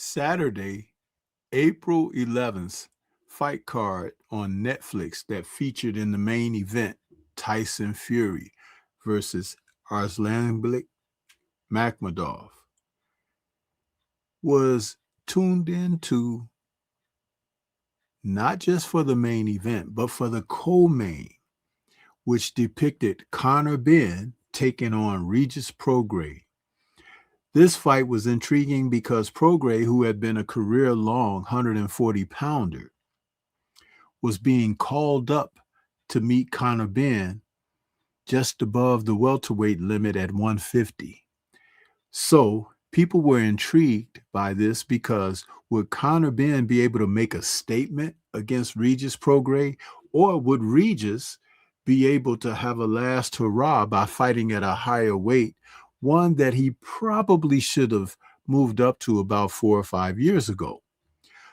Saturday, April 11th, fight card on Netflix that featured in the main event Tyson Fury versus Arslanbek Makhmadov was tuned into not just for the main event, but for the co-main, which depicted Conor Benn taking on Regis Prograis. This fight was intriguing because Prograis, who had been a career-long 140-pounder, was being called up to meet Conor Benn just above the welterweight limit at 150. So people were intrigued by this because would Conor Benn be able to make a statement against Regis Prograis, or would Regis be able to have a last hurrah by fighting at a higher weight, one that he probably should have moved up to about 4 or 5 years ago?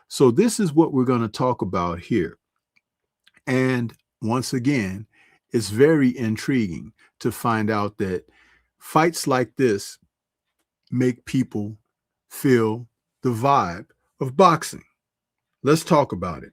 So this is what we're going to talk about here. And once again, it's very intriguing to find out that fights like this make people feel the vibe of boxing. Let's talk about it.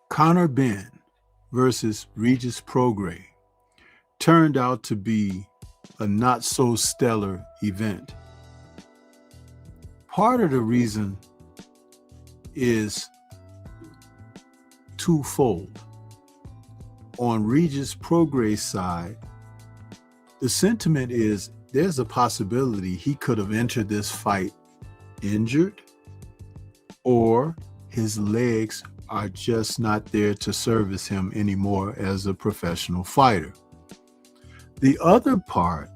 Conor Benn versus Regis Prograis turned out to be a not so stellar event. Part of the reason is twofold. On Regis Prograis' side, the sentiment is there's a possibility he could have entered this fight injured, or his legs are just not there to service him anymore as a professional fighter. The other part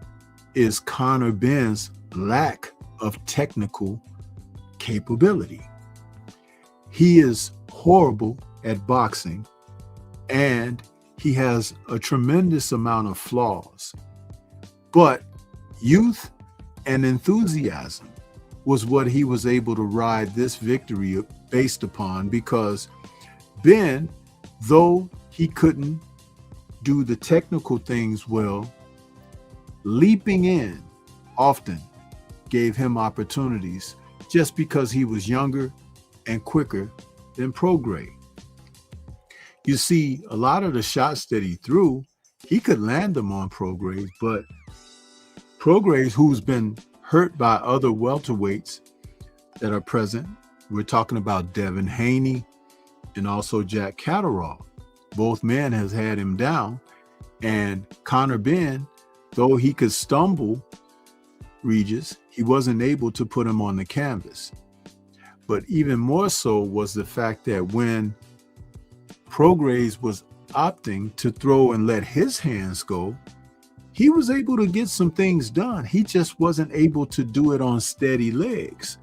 is Conor Benn's lack of technical capability. He is horrible at boxing, and he has a tremendous amount of flaws. But youth and enthusiasm was what he was able to ride this victory based upon, because Benn, though he couldn't do the technical things well, leaping in often gave him opportunities just because he was younger and quicker than Prograis. You see, a lot of the shots that he threw, he could land them on Prograis, but Prograis, who's been hurt by other welterweights that are present, we're talking about Devin Haney and also Jack Catterall. Both men has had him down, and Conor Benn, though he could stumble Regis, he wasn't able to put him on the canvas. But even more so was the fact that when Prograis was opting to throw and let his hands go, he was able to get some things done. He just wasn't able to do it on steady legs.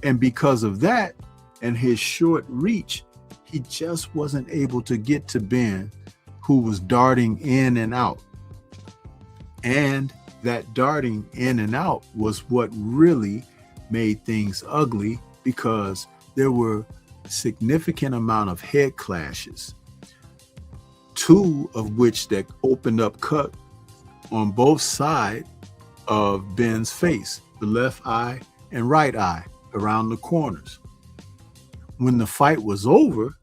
And because of that and his short reach, he just wasn't able to get to Benn, who was darting in and out. And that darting in and out was what really made things ugly, because there were a significant amount of head clashes, two of which that opened up cut on both sides of Benn's face, the left eye and right eye, around the corners. When the fight was over,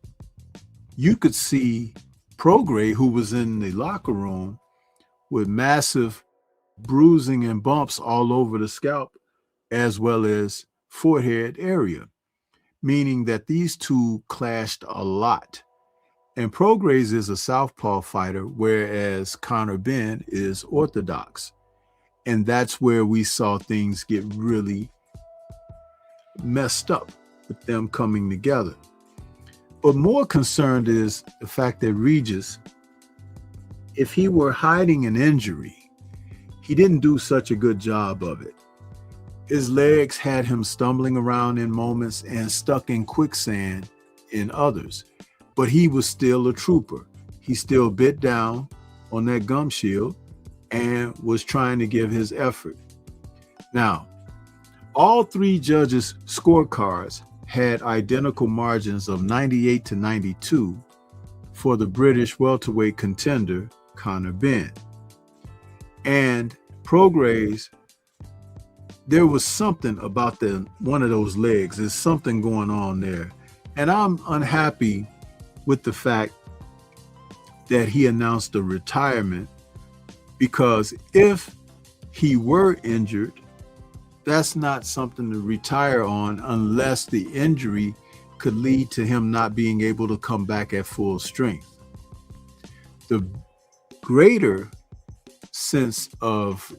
you could see Prograis, who was in the locker room, with massive bruising and bumps all over the scalp as well as forehead area, meaning that these two clashed a lot. And Prograis is a southpaw fighter, whereas Conor Benn is orthodox. And that's where we saw things get really messed up with them coming together. But more concerned is the fact that Regis, if he were hiding an injury, he didn't do such a good job of it. His legs had him stumbling around in moments and stuck in quicksand in others. But he was still a trooper. He still bit down on that gum shield and was trying to give his effort. Now, all three judges' scorecards had identical margins of 98 to 92 for the British welterweight contender, Conor Benn. And Prograis, there was something about one of those legs. There's something going on there. And I'm unhappy with the fact that he announced a retirement, because if he were injured, that's not something to retire on unless the injury could lead to him not being able to come back at full strength. The greater sense of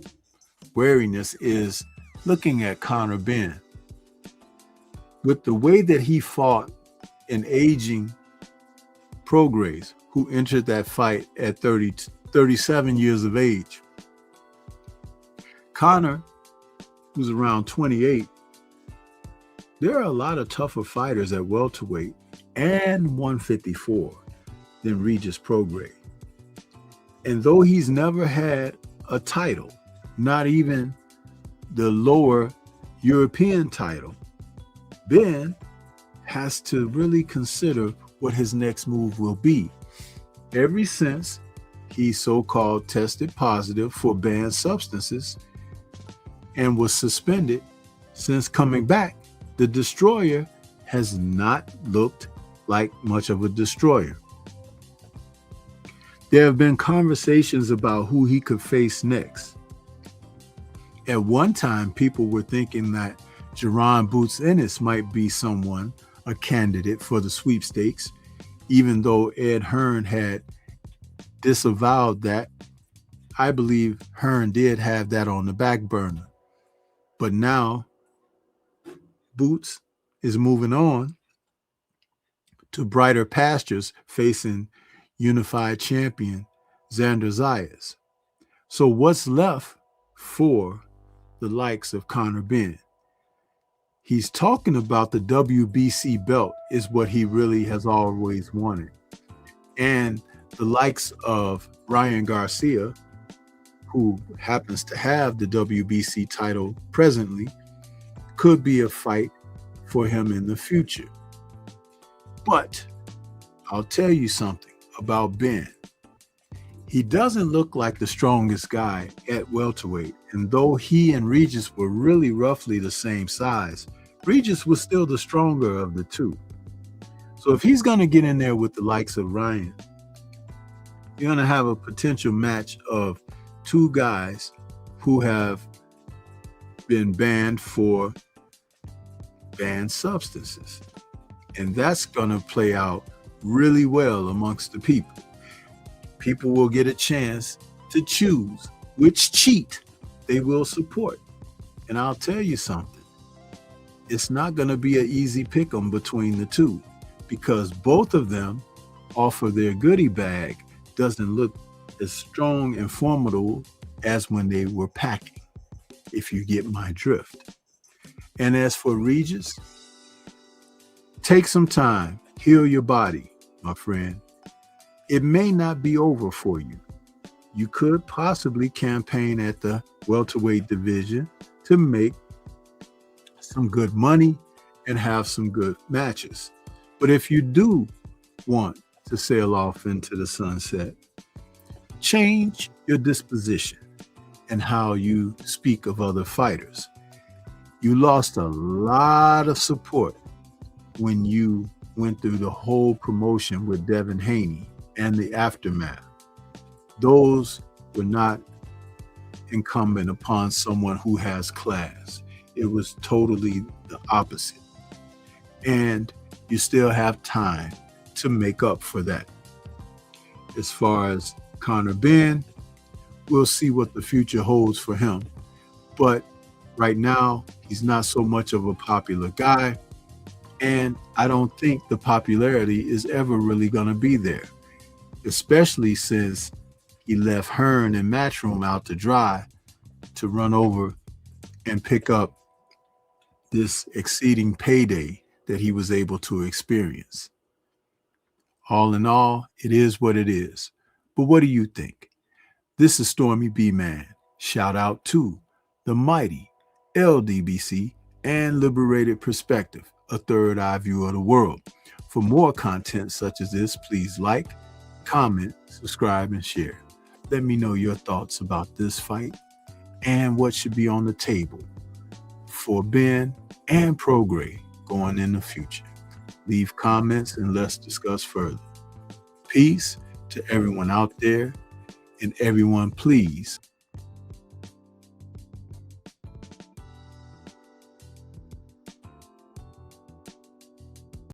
wariness is looking at Conor Benn. With the way that he fought an aging Prograis, who entered that fight at 37 years of age. Conor, who's around 28, there are a lot of tougher fighters at welterweight and 154 than Regis Prograis. And though he's never had a title, not even the lower European title, Ben has to really consider what his next move will be. Ever since he so-called tested positive for banned substances and was suspended, since coming back, the destroyer has not looked like much of a destroyer. There have been conversations about who he could face next. At one time, people were thinking that Jaron Boots Ennis might be someone, a candidate for the sweepstakes, even though Ed Hearn had disavowed that. I believe Hearn did have that on the back burner. But now, Boots is moving on to brighter pastures, facing unified champion Xander Zayas. So what's left for the likes of Conor Benn? He's talking about the WBC belt is what he really has always wanted. And the likes of Ryan Garcia, who happens to have the WBC title presently, could be a fight for him in the future. But I'll tell you something about Ben. He doesn't look like the strongest guy at welterweight. And though he and Regis were really roughly the same size, Regis was still the stronger of the two. So if he's going to get in there with the likes of Ryan, you're going to have a potential match of two guys who have been banned for banned substances. And that's going to play out really well amongst the people. People will get a chance to choose which cheat they will support. And I'll tell you something, it's not going to be an easy pick 'em between the two, because both of them offer their goodie bag doesn't look as strong and formidable as when they were packing, if you get my drift. And as for Regis, take some time, heal your body, my friend. It may not be over for you. You could possibly campaign at the welterweight division to make some good money and have some good matches. But if you do want to sail off into the sunset, change your disposition and how you speak of other fighters. You lost a lot of support when you went through the whole promotion with Devin Haney and the aftermath. Those were not incumbent upon someone who has class. It was totally the opposite. And you still have time to make up for that. As far as Conor Benn, we'll see what the future holds for him. But right now, he's not so much of a popular guy. And I don't think the popularity is ever really going to be there, especially since he left Hearn and Matchroom out to dry to run over and pick up this exceeding payday that he was able to experience. All in all, it is what it is. But what do you think? This is Stormy B Man. Shout out to the mighty LDBC and Liberated Perspective, a third eye view of the world. For more content such as this, please like, comment, subscribe, and share. Let me know your thoughts about this fight and what should be on the table for Benn and Prograis going in the future. Leave comments and let's discuss further. Peace to everyone out there, and everyone please